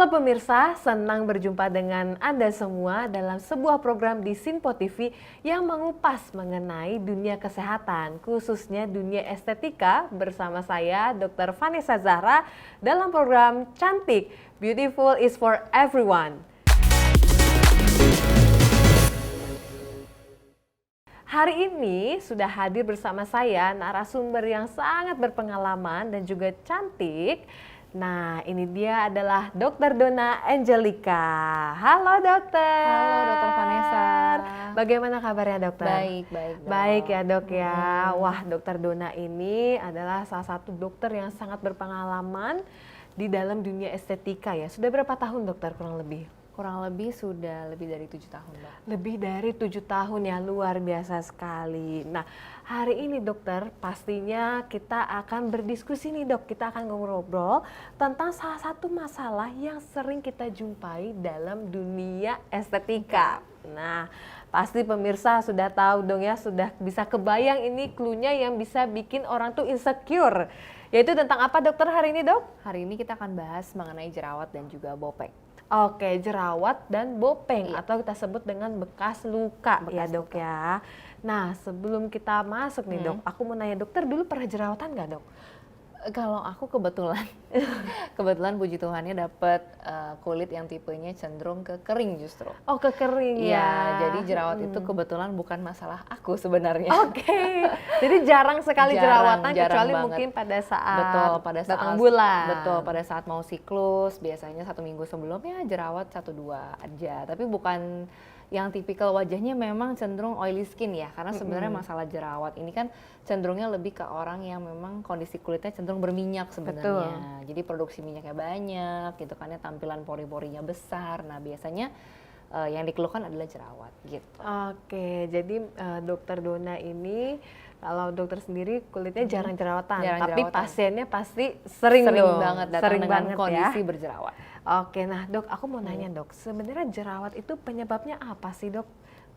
Halo pemirsa, senang berjumpa dengan Anda semua dalam sebuah program di Sinpo TV yang mengupas mengenai dunia kesehatan, khususnya dunia estetika bersama saya Dr. Vanessa Zahra dalam program Cantik, Beautiful is for Everyone. Hari ini sudah hadir bersama saya narasumber yang sangat berpengalaman dan juga cantik. Nah, ini dia adalah Dr. Donna Angelica. Halo dokter. Halo Dr. Vanessa. Bagaimana kabarnya dokter? Baik. Baik ya dok ya. Wah, Dr. Donna ini adalah salah satu dokter yang sangat berpengalaman di dalam dunia estetika ya. Sudah berapa tahun dokter kurang lebih? Kurang lebih sudah lebih dari 7 tahun, Mbak. Lebih dari 7 tahun ya, luar biasa sekali. Nah, hari ini dokter pastinya kita akan berdiskusi nih dok, kita akan ngobrol tentang salah satu masalah yang sering kita jumpai dalam dunia estetika. Nah, pasti pemirsa sudah tahu dong ya, sudah bisa kebayang ini clue-nya yang bisa bikin orang tuh insecure. Yaitu tentang apa dokter hari ini dok? Hari ini kita akan bahas mengenai jerawat dan juga bopeng. Oke, jerawat dan bopeng atau kita sebut dengan bekas luka ya dok ya. Nah, sebelum kita masuk nih dok, aku mau nanya dokter dulu pernah jerawatan nggak dok? Kalau aku kebetulan puji Tuhannya dapat kulit yang tipenya cenderung ke kering justru. Oh, ke kering ya. Iya, jadi jerawat itu kebetulan bukan masalah aku sebenarnya. Oke. Jadi jarang sekali jerawatan kecuali banget. mungkin pada saat pada datang bulan. Betul, pada saat mau siklus biasanya 1 minggu sebelumnya jerawat 1-2 aja. Tapi bukan yang tipikal wajahnya memang cenderung oily skin ya, karena sebenarnya masalah jerawat ini kan cenderungnya lebih ke orang yang memang kondisi kulitnya cenderung berminyak sebenarnya. Jadi produksi minyaknya banyak gitu kan ya, tampilan pori-porinya besar. Nah, biasanya yang dikeluhkan adalah jerawat gitu. Oke, jadi dokter Donna ini kalau dokter sendiri kulitnya jarang jerawatan, tapi jerawatan. Pasiennya pasti sering banget datang sering dengan banget kondisi ya. berjerawat. Oke, nah dok, aku mau nanya dok, sebenarnya jerawat itu penyebabnya apa sih dok?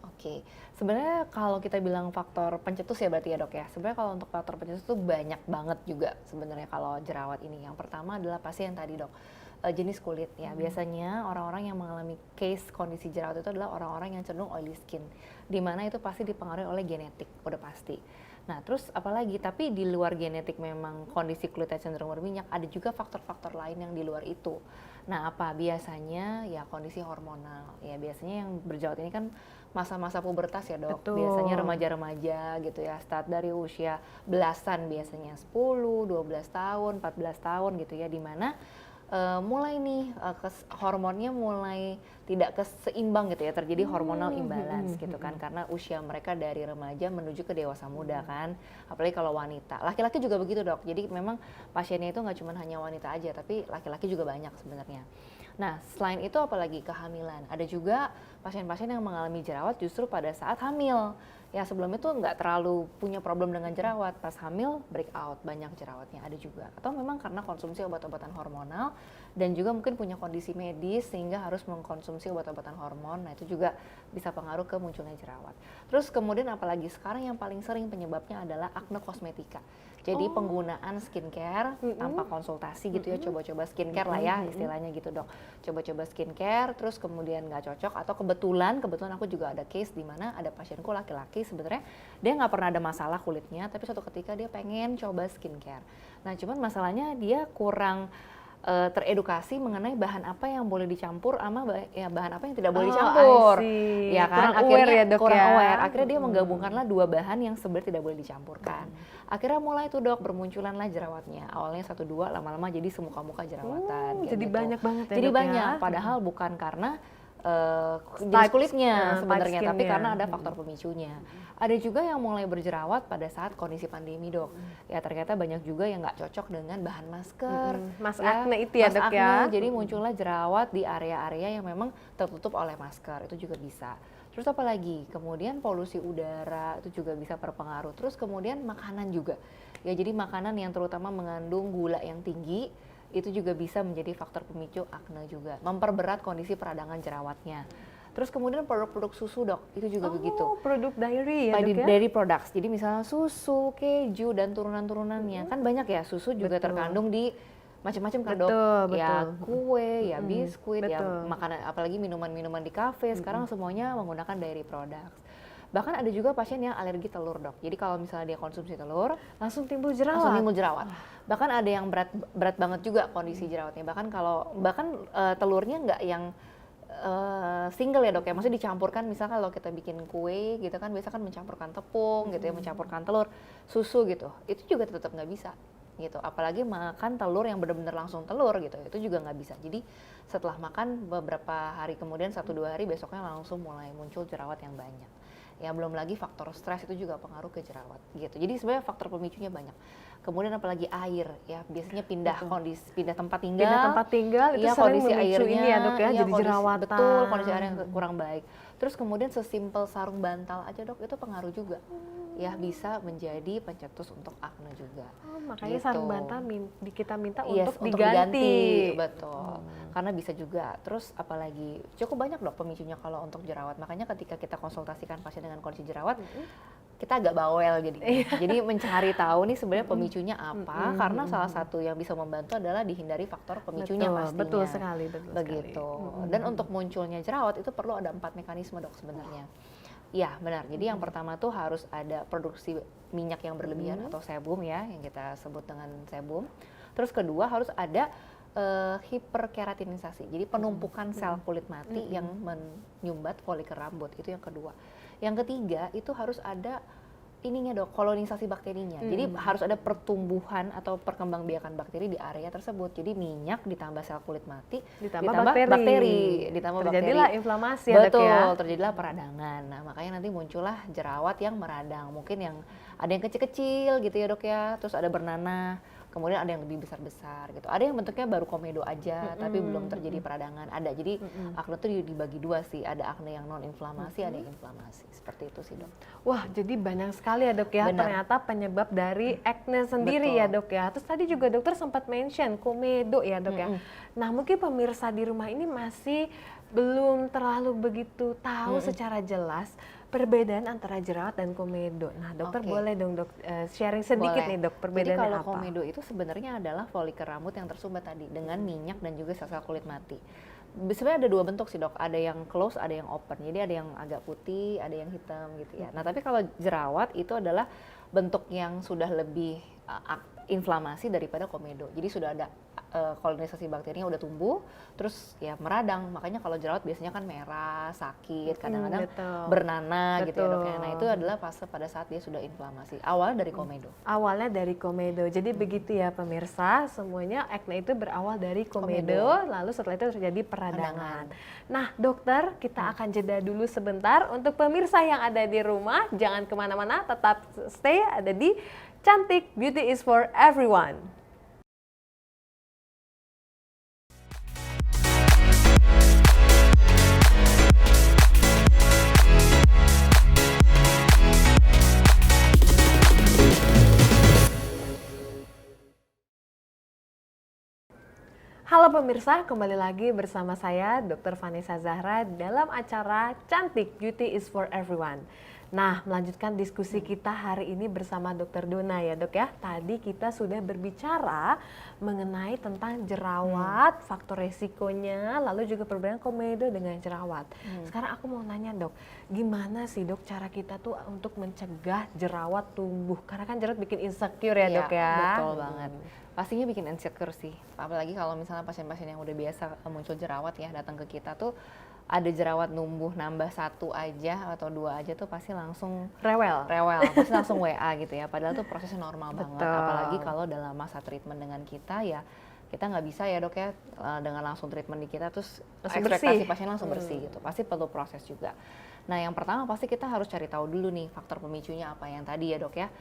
Oke, sebenarnya kalau kita bilang faktor pencetus ya berarti ya dok ya. Sebenarnya kalau untuk faktor pencetus itu banyak banget juga sebenarnya kalau jerawat ini. Yang pertama adalah pasti yang tadi dok, jenis kulit ya. Biasanya orang-orang yang mengalami case kondisi jerawat itu adalah orang-orang yang cenderung oily skin. Dimana itu pasti dipengaruhi oleh genetik, udah pasti. Nah terus apalagi, tapi di luar genetik memang kondisi kulitnya cenderung berminyak, ada juga faktor-faktor lain yang di luar itu. Nah apa? Biasanya ya kondisi hormonal. Ya biasanya yang berjerawat ini kan masa-masa pubertas ya dok. Betul. Biasanya remaja-remaja gitu ya, start dari usia belasan biasanya 10, 12 tahun, 14 tahun gitu ya, dimana mulai nih hormonnya mulai tidak seimbang gitu ya, terjadi hormonal imbalance gitu kan, karena usia mereka dari remaja menuju ke dewasa muda kan, apalagi kalau wanita. Laki-laki juga begitu dok, jadi memang pasiennya itu nggak cuma hanya wanita aja, tapi laki-laki juga banyak sebenarnya. Nah selain itu apalagi kehamilan, ada juga pasien-pasien yang mengalami jerawat justru pada saat hamil. Ya sebelumnya tuh nggak terlalu punya problem dengan jerawat, pas hamil breakout banyak jerawatnya, ada juga. Atau memang karena konsumsi obat-obatan hormonal dan juga mungkin punya kondisi medis sehingga harus mengkonsumsi obat-obatan hormon. Nah itu juga bisa pengaruh ke munculnya jerawat. Terus kemudian apalagi sekarang yang paling sering penyebabnya adalah akne kosmetika. Jadi penggunaan skincare tanpa konsultasi gitu ya, coba-coba skincare lah ya istilahnya gitu dok. Coba-coba skincare terus kemudian nggak cocok, atau kebetulan aku juga ada case di mana ada pasienku laki-laki sebenarnya dia nggak pernah ada masalah kulitnya, tapi suatu ketika dia pengen coba skincare. Nah cuman masalahnya dia kurang teredukasi mengenai bahan apa yang boleh dicampur sama bahan apa yang tidak boleh dicampur. Ya kan, kurang aware ya dok kurang ya. aware. Akhirnya dia menggabungkanlah 2 bahan yang sebenarnya tidak boleh dicampurkan. Akhirnya mulai tuh dok bermunculanlah jerawatnya. Awalnya 1-2, lama-lama jadi semuka-muka jerawatan. Jadi gitu. banyak banget ya Jadi dok banyak, ya. padahal bukan karena jenis kulitnya sebenarnya, tapi karena ada faktor pemicunya. Ada juga yang mulai berjerawat pada saat kondisi pandemi dok. Ya ternyata banyak juga yang nggak cocok dengan bahan masker. Akne itu ya dok ya. Jadi muncullah jerawat di area-area yang memang tertutup oleh masker, itu juga bisa. Terus apa lagi? Kemudian polusi udara itu juga bisa berpengaruh. Terus kemudian makanan juga. Ya jadi makanan yang terutama mengandung gula yang tinggi, itu juga bisa menjadi faktor pemicu akne juga, memperberat kondisi peradangan jerawatnya. Terus kemudian produk-produk susu dok, itu juga begitu. Produk dairy ya dok ya? Dairy products, jadi misalnya susu, keju, dan turunan-turunannya. Kan banyak ya, susu juga terkandung di macam-macam kan dok, Betul, ya betul. kue, ya biskuit, ya Betul. makanan, apalagi minuman-minuman di kafe sekarang semuanya menggunakan dairy products. Bahkan ada juga pasien yang alergi telur dok. Jadi kalau misalnya dia konsumsi telur, Langsung timbul langsung jerawat. timbul jerawat. Bahkan ada yang berat banget juga kondisi jerawatnya. Bahkan telurnya nggak yang single ya dok ya, maksudnya dicampurkan. Misal kalau kita bikin kue gitu kan, biasa kan mencampurkan tepung gitu ya, mencampurkan telur, susu gitu, itu juga tetap nggak bisa gitu. Apalagi makan telur yang benar-benar langsung telur gitu, itu juga nggak bisa. Jadi setelah makan beberapa hari kemudian, 1-2 hari besoknya langsung mulai muncul jerawat yang banyak. Ya belum lagi faktor stres itu juga pengaruh ke jerawat gitu. Jadi sebenarnya faktor pemicunya banyak. Kemudian apalagi air ya, biasanya pindah tempat tinggal. Pindah tempat tinggal itu Iya, sering kondisi memicu airnya, ini ya dok ya, iya, jadi jerawatan. betul, kondisi air yang kurang baik. Terus kemudian sesimpel sarung bantal aja dok, itu pengaruh juga. Ya bisa menjadi pencetus untuk akne juga. Oh, makanya Gitu. sarung bantal kita minta Yes, untuk diganti. betul. Karena bisa juga. Terus apalagi cukup banyak dok pemicunya kalau untuk jerawat. Makanya ketika kita konsultasikan pasien dengan kondisi jerawat, kita agak bawel jadi. Jadi mencari tahu nih sebenarnya pemicunya apa. Karena salah satu yang bisa membantu adalah dihindari faktor pemicunya Betul, pastinya. betul sekali, betul Begitu. sekali. Dan untuk munculnya jerawat itu perlu ada 4 mekanisme dok sebenarnya. Ya benar, jadi yang pertama tuh harus ada produksi minyak yang berlebihan atau sebum ya, yang kita sebut dengan sebum. Terus kedua harus ada hiperkeratinisasi, jadi penumpukan sel kulit mati yang menyumbat folikel rambut, itu yang kedua. Yang ketiga itu harus ada ininya dok, kolonisasi bakterinya. Jadi harus ada pertumbuhan atau perkembangbiakan bakteri di area tersebut. Jadi minyak ditambah sel kulit mati, Ditambah bakteri. Terjadilah inflamasi ya dok betul, ya. terjadilah peradangan. Nah makanya nanti muncullah jerawat yang meradang. Mungkin yang ada yang kecil-kecil gitu ya dok ya, terus ada bernanah. Kemudian ada yang lebih besar-besar gitu. Ada yang bentuknya baru komedo aja, tapi belum terjadi peradangan. Ada. Jadi akne itu dibagi dua sih. Ada akne yang non inflamasi, ada yang inflamasi. Seperti itu sih dok. Wah, jadi banyak sekali ya dok ya, Benar. ternyata penyebab dari acne sendiri. Betul. Ya dok ya. Terus tadi juga dokter sempat mention komedo ya dok ya. Nah mungkin pemirsa di rumah ini masih belum terlalu begitu tahu secara jelas perbedaan antara jerawat dan komedo. Nah dokter Oke. boleh dong dok sharing sedikit Boleh. nih dok, perbedaannya Jadi kalau apa? komedo itu sebenarnya adalah folikel rambut yang tersumbat tadi dengan minyak dan juga sel-sel kulit mati. Sebenarnya ada 2 bentuk sih dok, ada yang close, ada yang open. Jadi ada yang agak putih, ada yang hitam gitu ya. Nah tapi kalau jerawat itu adalah bentuk yang sudah lebih inflamasi daripada komedo. Jadi sudah ada kolonisasi bakterinya udah tumbuh, terus ya meradang. Makanya kalau jerawat biasanya kan merah, sakit, kadang-kadang betul. bernanah gitu ya dok ya. Betul. Nah itu adalah fase pada saat dia sudah inflamasi. Awal dari komedo. Awalnya dari komedo. Jadi begitu ya pemirsa, semuanya acne itu berawal dari komedo, lalu setelah itu terjadi peradangan. Nah dokter, kita akan jeda dulu sebentar. Untuk pemirsa yang ada di rumah, jangan kemana-mana, tetap stay ada di Cantik Beauty is for Everyone. Halo pemirsa, kembali lagi bersama saya Dr. Vanessa Zahra dalam acara Cantik Beauty is for Everyone. Nah, melanjutkan diskusi kita hari ini bersama Dr. Dona ya dok ya. Tadi kita sudah berbicara mengenai tentang jerawat, faktor resikonya, lalu juga perbedaan komedo dengan jerawat. Sekarang aku mau nanya dok, gimana sih dok cara kita tuh untuk mencegah jerawat tumbuh? Karena kan jerawat bikin insecure ya dok ya. Betul banget. Pastinya bikin insecure sih. Apalagi kalau misalnya pasien-pasien yang udah biasa muncul jerawat ya datang ke kita tuh ada jerawat numbuh nambah 1 aja atau 2 aja tuh pasti langsung Rewel. pasti langsung WA gitu ya. Padahal tuh prosesnya normal banget. Betul. Apalagi kalau dalam masa treatment dengan kita ya kita nggak bisa ya dok ya dengan langsung treatment di kita terus Langsung ekspektasi bersih. pasien langsung bersih gitu. Pasti perlu proses juga. Nah yang pertama pasti kita harus cari tahu dulu nih faktor pemicunya apa yang tadi ya dok ya.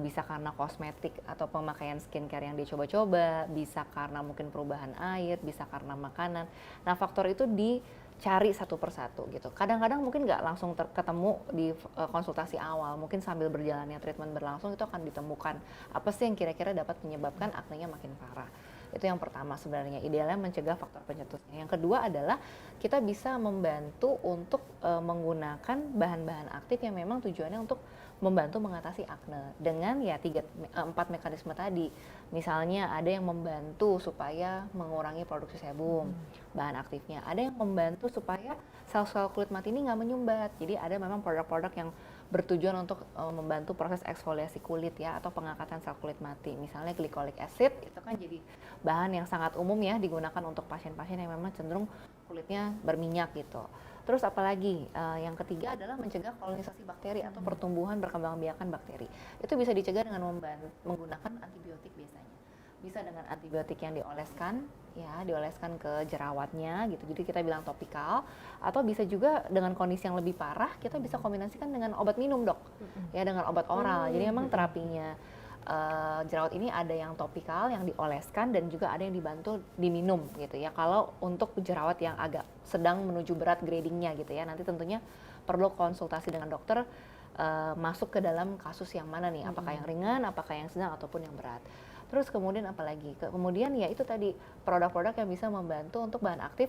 Bisa karena kosmetik atau pemakaian skincare yang dia coba-coba, bisa karena mungkin perubahan air, bisa karena makanan. Nah faktor itu dicari satu persatu gitu. Kadang-kadang mungkin nggak langsung ketemu di konsultasi awal, mungkin sambil berjalannya treatment berlangsung itu akan ditemukan apa sih yang kira-kira dapat menyebabkan aknenya makin parah. Itu yang pertama sebenarnya, idealnya mencegah faktor pencetusnya. Yang kedua adalah kita bisa membantu untuk menggunakan bahan-bahan aktif yang memang tujuannya untuk membantu mengatasi akne dengan ya 4 mekanisme tadi. Misalnya ada yang membantu supaya mengurangi produksi sebum, bahan aktifnya. Ada yang membantu supaya sel-sel kulit mati ini nggak menyumbat. Jadi ada memang produk-produk yang bertujuan untuk membantu proses eksfoliasi kulit ya, atau pengangkatan sel kulit mati. Misalnya glycolic acid itu kan jadi bahan yang sangat umum ya digunakan untuk pasien-pasien yang memang cenderung kulitnya berminyak gitu. Terus apalagi yang ketiga adalah mencegah kolonisasi bakteri atau pertumbuhan berkembangbiakan bakteri. Itu bisa dicegah dengan menggunakan antibiotik biasanya. Bisa dengan antibiotik yang dioleskan, ya dioleskan ke jerawatnya gitu. Jadi kita bilang topikal, atau bisa juga dengan kondisi yang lebih parah kita bisa kombinasikan dengan obat minum dok, ya dengan obat oral. Jadi memang terapinya jerawat ini ada yang topikal yang dioleskan dan juga ada yang dibantu diminum gitu ya. Kalau untuk jerawat yang agak sedang menuju berat gradingnya gitu ya, nanti tentunya perlu konsultasi dengan dokter masuk ke dalam kasus yang mana nih, apakah yang ringan, apakah yang sedang ataupun yang berat. Terus kemudian apalagi? Kemudian ya itu tadi produk-produk yang bisa membantu untuk bahan aktif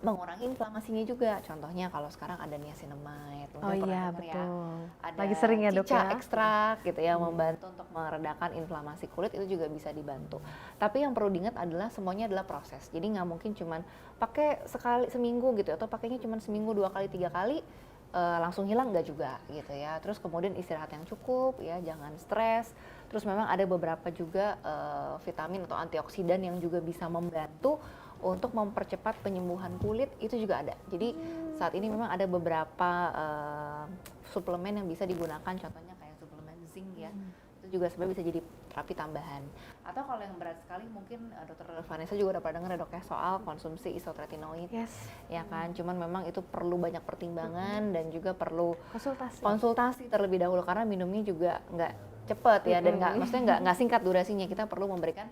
mengurangi inflamasinya juga. Contohnya kalau sekarang ada niacinamide, Oh iya betul. ya. Ada Lagi sering ya dok cica ya. ekstrak gitu ya, membantu untuk meredakan inflamasi kulit, itu juga bisa dibantu. Tapi yang perlu diingat adalah semuanya adalah proses. Jadi nggak mungkin cuman pakai sekali seminggu gitu, atau pakainya cuman seminggu 2 kali 3 kali langsung hilang, nggak juga gitu ya. Terus kemudian istirahat yang cukup ya, jangan stres. Terus memang ada beberapa juga vitamin atau antioksidan yang juga bisa membantu untuk mempercepat penyembuhan kulit, itu juga ada. Jadi saat ini memang ada beberapa suplemen yang bisa digunakan, contohnya kayak suplemen zinc ya. Itu juga sebenarnya bisa jadi terapi tambahan. Atau kalau yang berat sekali mungkin Dr. Vanessa juga udah pernah dengar ya dok ya soal konsumsi isotretinoid. Yes. Ya kan, cuman memang itu perlu banyak pertimbangan dan juga perlu Konsultasi. konsultasi terlebih dahulu karena minumnya juga nggak cepet ya, dan maksudnya nggak singkat durasinya. Kita perlu memberikan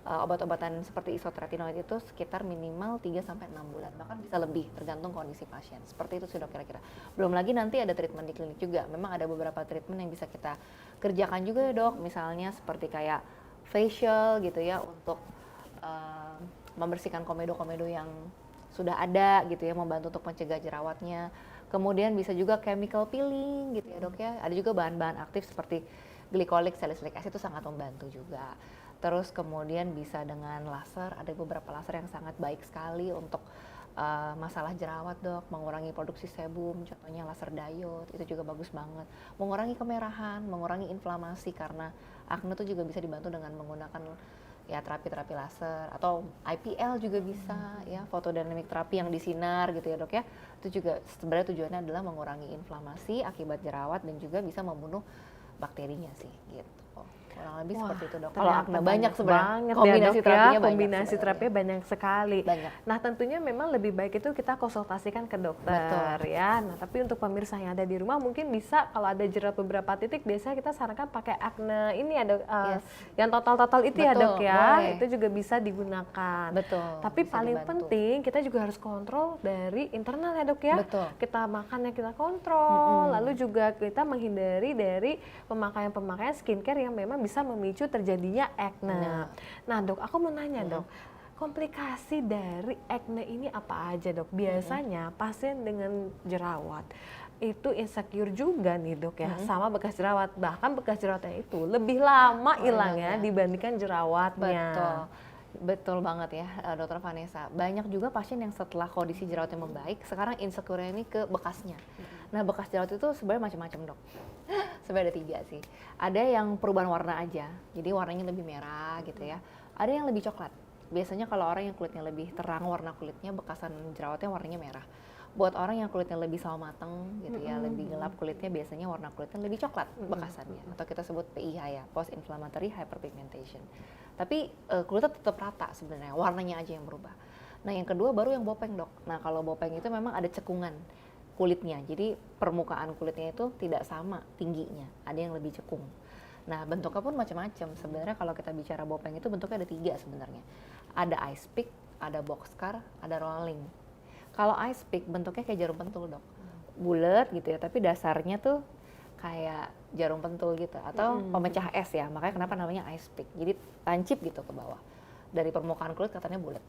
obat-obatan seperti isotretinoid itu sekitar minimal 3-6 bulan, bahkan bisa lebih tergantung kondisi pasien. Seperti itu sih dok kira-kira. Belum lagi nanti ada treatment di klinik juga. Memang ada beberapa treatment yang bisa kita kerjakan juga ya dok, misalnya seperti kayak facial gitu ya, untuk membersihkan komedo-komedo yang sudah ada gitu ya, membantu untuk mencegah jerawatnya. Kemudian bisa juga chemical peeling gitu ya dok ya. Ada juga bahan-bahan aktif seperti glycolic salicylic acid, itu sangat membantu juga. Terus kemudian bisa dengan laser, ada beberapa laser yang sangat baik sekali untuk masalah jerawat dok, mengurangi produksi sebum, contohnya laser diode, itu juga bagus banget. Mengurangi kemerahan, mengurangi inflamasi, karena akne itu juga bisa dibantu dengan menggunakan ya terapi-terapi laser, atau IPL juga bisa ya, photodynamic terapi yang disinar gitu ya dok ya. Itu juga sebenarnya tujuannya adalah mengurangi inflamasi akibat jerawat dan juga bisa membunuh bakterinya sih gitu. Kurang lebih seperti itu dok. Kalau akne banyak sebenarnya kombinasi terapinya, kombinasi terapinya banyak sekali. Banyak. Nah tentunya memang lebih baik itu kita konsultasikan ke dokter. Betul. Ya. Nah tapi untuk pemirsa yang ada di rumah mungkin bisa, kalau ada jerawat beberapa titik, biasanya kita sarankan pakai akne ini ada yang total itu. Betul, ya dok ya. Boleh. Itu juga bisa digunakan. Betul. Tapi paling penting kita juga harus kontrol dari internal ya dok ya. Betul. Kita makan yang kita kontrol, lalu juga kita menghindari dari pemakaian skincare yang memang bisa memicu terjadinya acne. Nah dok, aku mau nanya dok, komplikasi dari acne ini apa aja dok? Biasanya pasien dengan jerawat itu insecure juga nih dok ya, sama bekas jerawat. Bahkan bekas jerawatnya itu lebih lama hilangnya dibandingkan jerawatnya. Betul. Betul banget ya Dr. Vanessa. Banyak juga pasien yang setelah kondisi jerawatnya membaik, sekarang insecure ini ke bekasnya. Nah bekas jerawat itu sebenarnya macam-macam dok. Sebenarnya ada 3 sih. Ada yang perubahan warna aja, jadi warnanya lebih merah gitu ya. Ada yang lebih coklat. Biasanya kalau orang yang kulitnya lebih terang warna kulitnya, bekasan jerawatnya warnanya merah. Buat orang yang kulitnya lebih sawo mateng gitu ya, lebih gelap kulitnya, biasanya warna kulitnya lebih coklat bekasannya, atau kita sebut PIH ya, post inflammatory hyperpigmentation. Tapi kulitnya tetap rata sebenarnya, warnanya aja yang berubah. Nah yang kedua baru yang bopeng dok. Nah kalau bopeng itu memang ada cekungan kulitnya, jadi permukaan kulitnya itu tidak sama tingginya, ada yang lebih cekung. Nah bentuknya pun macam-macam. Sebenarnya kalau kita bicara bopeng itu bentuknya ada 3 sebenarnya. Ada ice pick, ada boxcar, ada rolling. Kalau ice pick bentuknya kayak jarum pentul dok, bulat gitu ya, tapi dasarnya tuh kayak jarum pentul gitu, atau pemecah es ya, makanya kenapa namanya ice pick. Jadi tancip gitu ke bawah, dari permukaan kulit katanya bulat.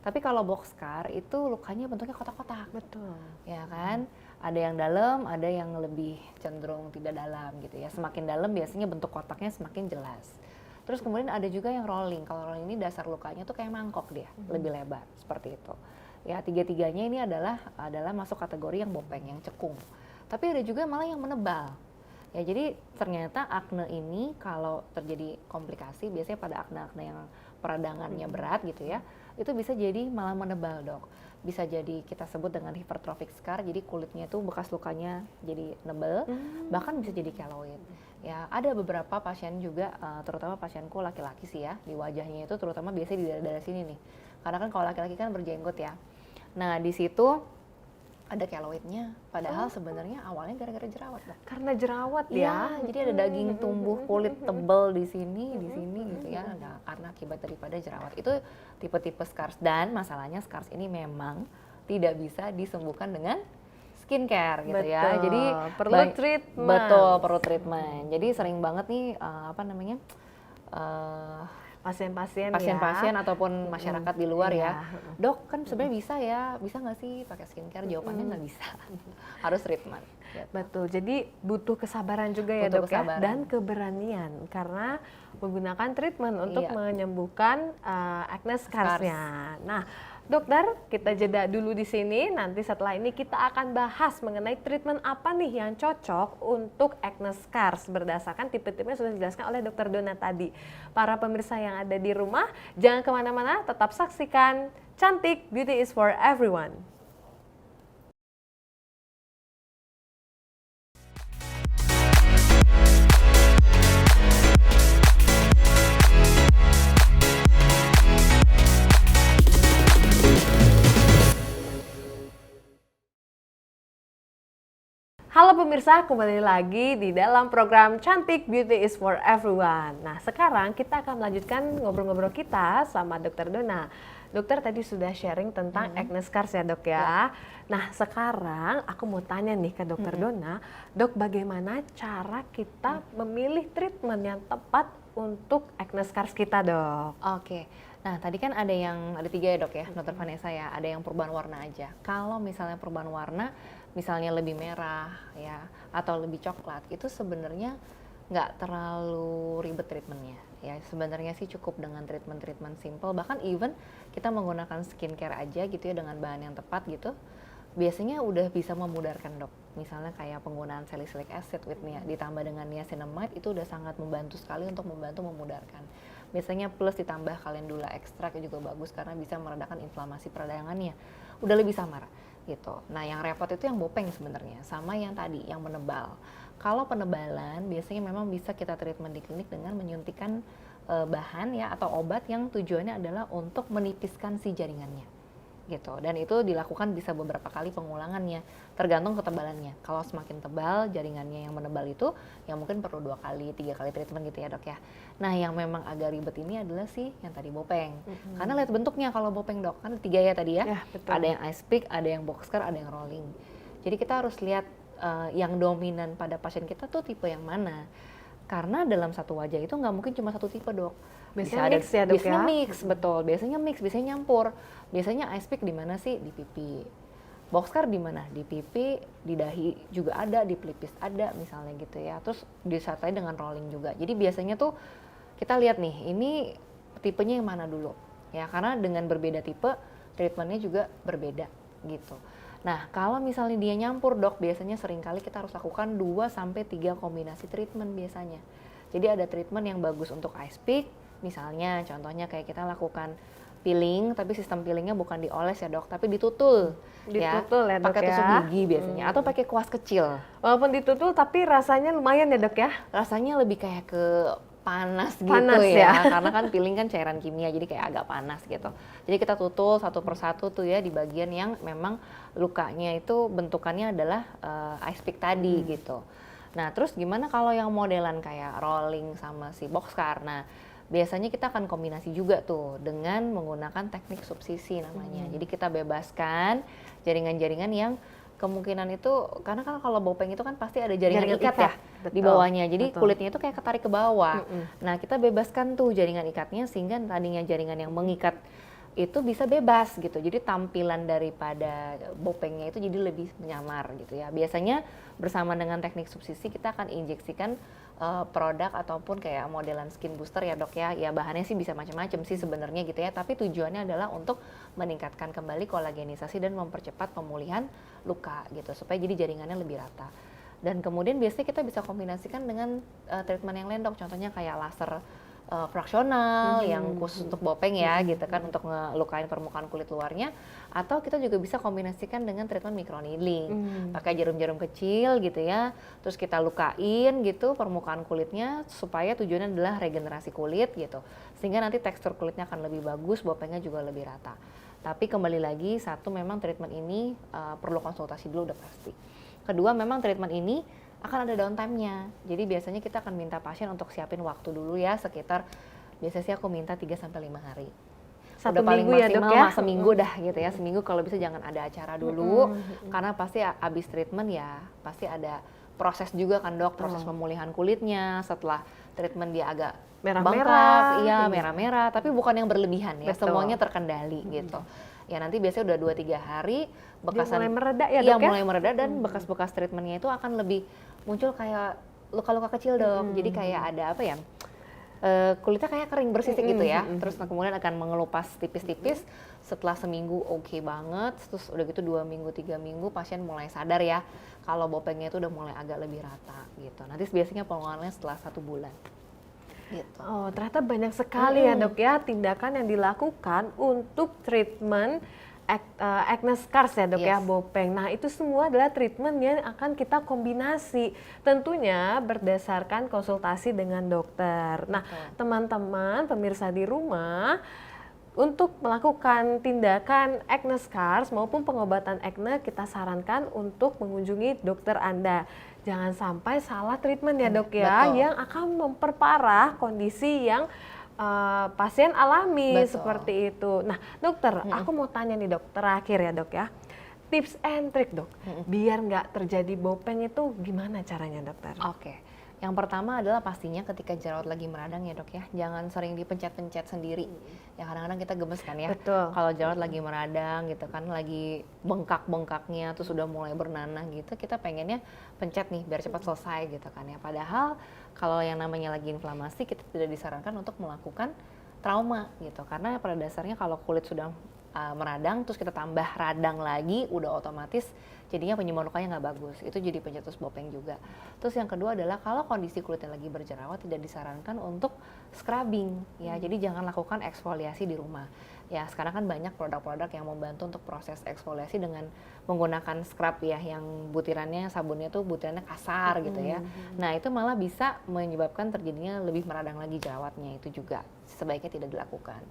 Tapi kalau box scar itu lukanya bentuknya kotak-kotak. Betul. Ya kan? Ada yang dalam, ada yang lebih cenderung tidak dalam gitu ya. Semakin dalam biasanya bentuk kotaknya semakin jelas. Terus kemudian ada juga yang rolling. Kalau rolling ini dasar lukanya tuh kayak mangkok dia, lebih lebar seperti itu. Ya, tiga-tiganya ini adalah masuk kategori yang bopeng, yang cekung. Tapi ada juga malah yang menebal. Ya, jadi ternyata akne ini kalau terjadi komplikasi biasanya pada akne-akne yang peradangannya berat gitu ya, itu bisa jadi malah menebal, Dok. Bisa jadi kita sebut dengan hypertrophic scar, jadi kulitnya itu bekas lukanya jadi nebel, bahkan bisa jadi keloid. Ya, ada beberapa pasien juga, terutama pasienku laki-laki sih ya, di wajahnya itu terutama biasanya di daerah sini nih. Karena kan kalau laki-laki kan berjenggot ya. Nah, di situ ada keloidnya, padahal sebenarnya awalnya gara-gara jerawat, Dok. Karena jerawat Iya, ya. jadi ada daging tumbuh kulit tebal di sini gitu ya. Nah, karena akibat daripada jerawat. Itu tipe-tipe scars, dan masalahnya scars ini memang tidak bisa disembuhkan dengan skincare gitu ya. Betul. Jadi Perlu treatment. Betul, perlu treatment. Jadi sering banget nih Pasien-pasien pasien-pasien ya. ataupun masyarakat di luar Iya. ya, Dok kan sebenarnya bisa nggak sih pakai skincare? Jawabannya nggak bisa, harus treatment. Gitu. Betul, jadi butuh kesabaran juga ya, Butuh Dok, ya, kesabaran. dan keberanian karena menggunakan treatment untuk Iya. menyembuhkan acne scarsnya. Nah, dokter, kita jeda dulu di sini. Nanti setelah ini kita akan bahas mengenai treatment apa nih yang cocok untuk acne scars berdasarkan tipe-tipenya sudah dijelaskan oleh Dokter Donna tadi. Para pemirsa yang ada di rumah, jangan kemana-mana, tetap saksikan Cantik Beauty is for Everyone. Halo pemirsa, kembali lagi di dalam program Cantik Beauty is for Everyone. Nah, sekarang kita akan melanjutkan ngobrol-ngobrol kita sama Dokter Donna. Dokter tadi sudah sharing tentang acne scars ya, Dok ya. Nah, sekarang aku mau tanya nih ke Dokter Donna, Dok, bagaimana cara kita memilih treatment yang tepat untuk acne scars kita, Dok? Oke. Nah, tadi kan ada 3 ya, Dok ya, Dokter Vanessa ya. Ada yang perubahan warna aja. Kalau misalnya perubahan warna, misalnya lebih merah ya, atau lebih coklat, itu sebenarnya nggak terlalu ribet treatmentnya. Ya, sebenarnya sih cukup dengan treatment simple. Bahkan even kita menggunakan skincare aja gitu ya dengan bahan yang tepat gitu, biasanya udah bisa memudarkan, Dok. Misalnya kayak penggunaan salicylic acid with ditambah dengan niacinamide, itu udah sangat membantu sekali untuk membantu memudarkan. Biasanya plus ditambah calendula ekstrak juga bagus karena bisa meredakan inflamasi peradangannya. Udah lebih samar gitu. Nah, yang repot itu yang bopeng sebenarnya, sama yang tadi yang menebal. Kalau penebalan biasanya memang bisa kita treatment di klinik dengan menyuntikkan bahan ya atau obat yang tujuannya adalah untuk menipiskan si jaringannya. Gitu. Dan itu dilakukan bisa beberapa kali pengulangannya, tergantung ketebalannya. Kalau semakin tebal jaringannya yang menebal itu, ya mungkin perlu 2 kali, 3 kali treatment gitu ya, Dok ya. Nah, yang memang agak ribet ini adalah sih yang tadi bopeng. Karena lihat bentuknya kalau bopeng, Dok, kan 3 ya tadi ya. Ya, betul. Ada yang ice pick, ada yang box scar, ada yang rolling. Jadi kita harus lihat yang dominan pada pasien kita tuh tipe yang mana. Karena dalam satu wajah itu nggak mungkin cuma satu tipe, Dok. Biasanya mix ya, Dok, biasanya ya? mix, betul. Biasanya mix, biasanya nyampur. Biasanya ice pick di mana sih? Di pipi. Box scar di mana? Di pipi, di dahi juga ada, di pelipis ada misalnya gitu ya. Terus disertai dengan rolling juga. Jadi biasanya tuh kita lihat nih, ini tipenya yang mana dulu. Ya, karena dengan berbeda tipe, treatmentnya juga berbeda gitu. Nah, kalau misalnya dia nyampur, Dok, biasanya seringkali kita harus lakukan 2-3 kombinasi treatment biasanya. Jadi ada treatment yang bagus untuk ice pick, misalnya contohnya kayak kita lakukan peeling, tapi sistem peelingnya bukan dioles ya, Dok, tapi ditutul. Ditutul ya, Dok, pakai tusuk ya? gigi biasanya, atau pakai kuas kecil. Walaupun ditutul tapi rasanya lumayan ya, Dok ya? Rasanya lebih kayak ke panas gitu Panas ya, ya. karena kan peeling kan cairan kimia, jadi kayak agak panas gitu. Jadi kita tutul satu persatu tuh ya di bagian yang memang lukanya itu bentukannya adalah ice pick tadi gitu. Nah, terus gimana kalau yang modelan kayak rolling sama si box scar? Nah, biasanya kita akan kombinasi juga tuh dengan menggunakan teknik subsisi namanya. Jadi kita bebaskan jaringan-jaringan yang kemungkinan itu, karena kan kalau bopeng itu kan pasti ada jaringan Jaringan ikat ikat, ya di betul, bawahnya. Jadi betul. kulitnya itu kayak ketarik ke bawah. Nah, kita bebaskan tuh jaringan ikatnya sehingga tadinya jaringan yang mengikat itu bisa bebas gitu. Jadi tampilan daripada bopengnya itu jadi lebih menyamar gitu ya. Biasanya bersama dengan teknik subsisi kita akan injeksikan produk ataupun kayak modelan skin booster ya dok ya. Ya bahannya sih bisa macam-macam sih sebenarnya gitu ya. Tapi tujuannya adalah untuk meningkatkan kembali kolagenisasi dan mempercepat pemulihan luka gitu supaya jadi jaringannya lebih rata. Dan kemudian biasanya kita bisa kombinasikan dengan treatment yang lain dok. Contohnya kayak laser fraksional yang khusus untuk bopeng ya gitu kan, untuk ngelukain permukaan kulit luarnya, atau kita juga bisa kombinasikan dengan treatment microneedling, pakai jarum-jarum kecil gitu ya, terus kita lukain gitu permukaan kulitnya supaya tujuannya adalah regenerasi kulit gitu, sehingga nanti tekstur kulitnya akan lebih bagus, bopengnya juga lebih rata. Tapi kembali lagi, satu memang treatment ini perlu konsultasi dulu udah pasti. Kedua memang treatment ini akan ada downtime-nya. Jadi biasanya kita akan minta pasien untuk siapin waktu dulu ya, sekitar biasanya sih aku minta 3 sampai 5 hari. Satu Udah paling minggu ya dok maksimal ya? seminggu dah gitu ya. Seminggu kalau bisa jangan ada acara dulu, karena pasti abis treatment ya pasti ada proses juga kan dok, proses pemulihan kulitnya. Setelah treatment dia agak Merah-merah. bengkak, iya merah-merah, tapi bukan yang berlebihan ya, Betul. semuanya terkendali gitu. Ya nanti biasanya udah 2-3 hari bekasan mulai mereda ya, iya, dok ya? mulai mereda dan bekas-bekas treatmentnya itu akan lebih muncul kayak luka-luka kecil dok. Jadi kayak ada apa ya, kulitnya kayak kering bersisik gitu ya. Terus kemudian akan mengelupas tipis-tipis. Setelah seminggu oke banget, terus udah gitu 2 minggu 3 minggu pasien mulai sadar ya kalau bopengnya itu udah mulai agak lebih rata gitu. Nanti biasanya pengeluarannya setelah 1 bulan gitu. Oh, ternyata banyak sekali ya dok ya tindakan yang dilakukan untuk treatment acne scars ya dok ya, Yes. bopeng. Nah itu semua adalah treatment yang akan kita kombinasi, tentunya berdasarkan konsultasi dengan dokter. Nah teman-teman pemirsa di rumah, untuk melakukan tindakan acne scars maupun pengobatan acne, kita sarankan untuk mengunjungi dokter Anda. Jangan sampai salah treatment ya dok ya, betul. yang akan memperparah kondisi yang pasien alami Betul. seperti itu. Nah dokter, aku mau tanya nih dok, terakhir ya dok ya, tips and trick dok, biar nggak terjadi bopeng itu gimana caranya dokter? Oke. Yang pertama adalah pastinya ketika jerawat lagi meradang ya dok ya, jangan sering dipencet-pencet sendiri. Ya kadang-kadang kita gemes kan ya, Betul. kalau jerawat lagi meradang gitu kan, lagi bengkak-bengkaknya, terus sudah mulai bernanah gitu, kita pengennya pencet nih biar cepat selesai gitu kan ya. Padahal kalau yang namanya lagi inflamasi, kita tidak disarankan untuk melakukan trauma gitu, karena pada dasarnya kalau kulit sudah meradang, terus kita tambah radang lagi, udah otomatis jadinya penyembuhan lukanya nggak bagus. Itu jadi pencetus bopeng juga. Terus yang kedua adalah kalau kondisi kulitnya lagi berjerawat, tidak disarankan untuk scrubbing ya. Jadi jangan lakukan eksfoliasi di rumah. Ya sekarang kan banyak produk-produk yang membantu untuk proses eksfoliasi dengan menggunakan scrub ya, yang butirannya, sabunnya tuh butirannya kasar gitu ya. Nah itu malah bisa menyebabkan terjadinya lebih meradang lagi jerawatnya, itu juga sebaiknya tidak dilakukan.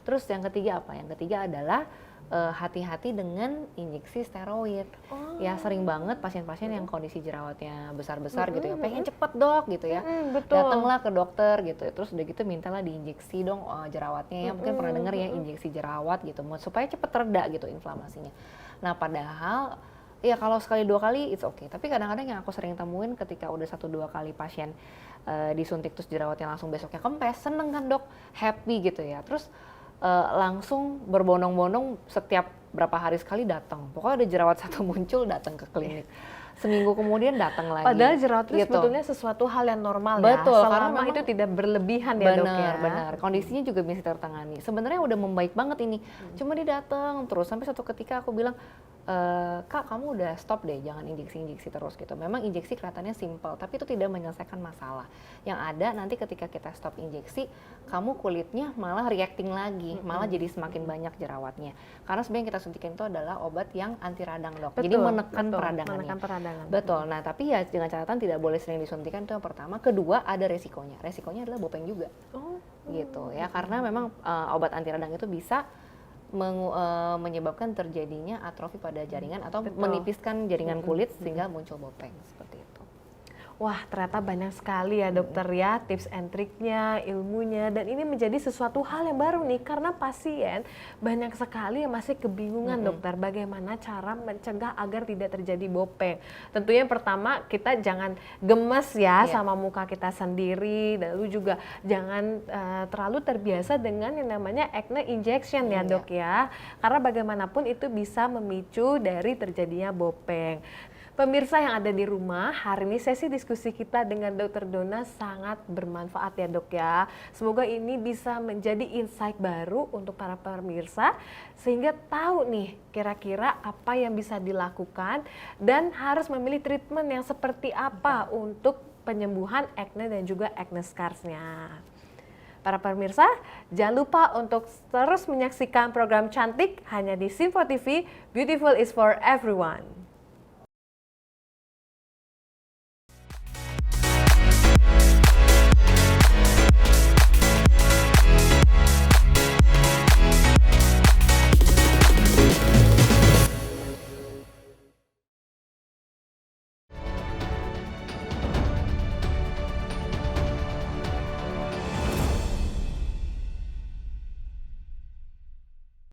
Terus yang ketiga apa? Yang ketiga adalah hati-hati dengan injeksi steroid. Ya sering banget pasien-pasien yang kondisi jerawatnya besar-besar gitu ya, pengen cepet dok gitu ya, Betul. datanglah ke dokter gitu, terus udah gitu mintalah diinjeksi dong jerawatnya ya, mungkin pernah dengar ya injeksi jerawat gitu, supaya cepet reda gitu inflamasinya. Nah padahal ya kalau sekali 2 kali it's okay, tapi kadang-kadang yang aku sering temuin ketika udah 1-2 kali pasien disuntik terus jerawatnya langsung besoknya kempes, seneng kan dok, happy gitu ya, terus langsung berbondong-bondong setiap berapa hari sekali datang. Pokoknya ada jerawat satu muncul datang ke klinik. Seminggu kemudian datang lagi. Padahal jerawat itu gitu. sebetulnya sesuatu hal yang normal Betul, ya, karena selama memang itu tidak berlebihan ya dok ya. Benar. Kondisinya juga bisa tertangani. Sebenarnya udah membaik banget ini. Cuma dia datang terus sampai satu ketika aku bilang, Kak kamu udah stop deh, jangan injeksi-injeksi terus gitu. Memang injeksi kelihatannya simple, tapi itu tidak menyelesaikan masalah. Yang ada nanti ketika kita stop injeksi, kamu kulitnya malah reacting lagi, malah jadi semakin banyak jerawatnya. Karena sebenarnya yang kita suntikin itu adalah obat yang anti radang dok. Jadi menekan peradangannya. Menekan peradangan. Betul. Nah, tapi ya dengan catatan tidak boleh sering disuntikan, itu yang pertama. Kedua, ada resikonya. Resikonya adalah bopeng juga. Gitu ya. Karena memang obat anti radang itu bisa menyebabkan terjadinya atrofi pada jaringan atau menipiskan jaringan kulit sehingga muncul bopeng seperti itu. Wah, ternyata banyak sekali ya dokter ya tips and triknya, ilmunya, dan ini menjadi sesuatu hal yang baru nih karena pasien banyak sekali yang masih kebingungan dokter bagaimana cara mencegah agar tidak terjadi bopeng. Tentunya yang pertama kita jangan gemes ya Iya. sama muka kita sendiri, lalu juga jangan terlalu terbiasa dengan yang namanya acne injection ya Iya. dok ya, karena bagaimanapun itu bisa memicu dari terjadinya bopeng. Pemirsa yang ada di rumah, hari ini sesi diskusi kita dengan Dr. Donna sangat bermanfaat ya dok ya. Semoga ini bisa menjadi insight baru untuk para pemirsa sehingga tahu nih kira-kira apa yang bisa dilakukan dan harus memilih treatment yang seperti apa untuk penyembuhan acne dan juga acne scars-nya. Para pemirsa, jangan lupa untuk terus menyaksikan program cantik hanya di Sinfo TV, Beautiful is for everyone.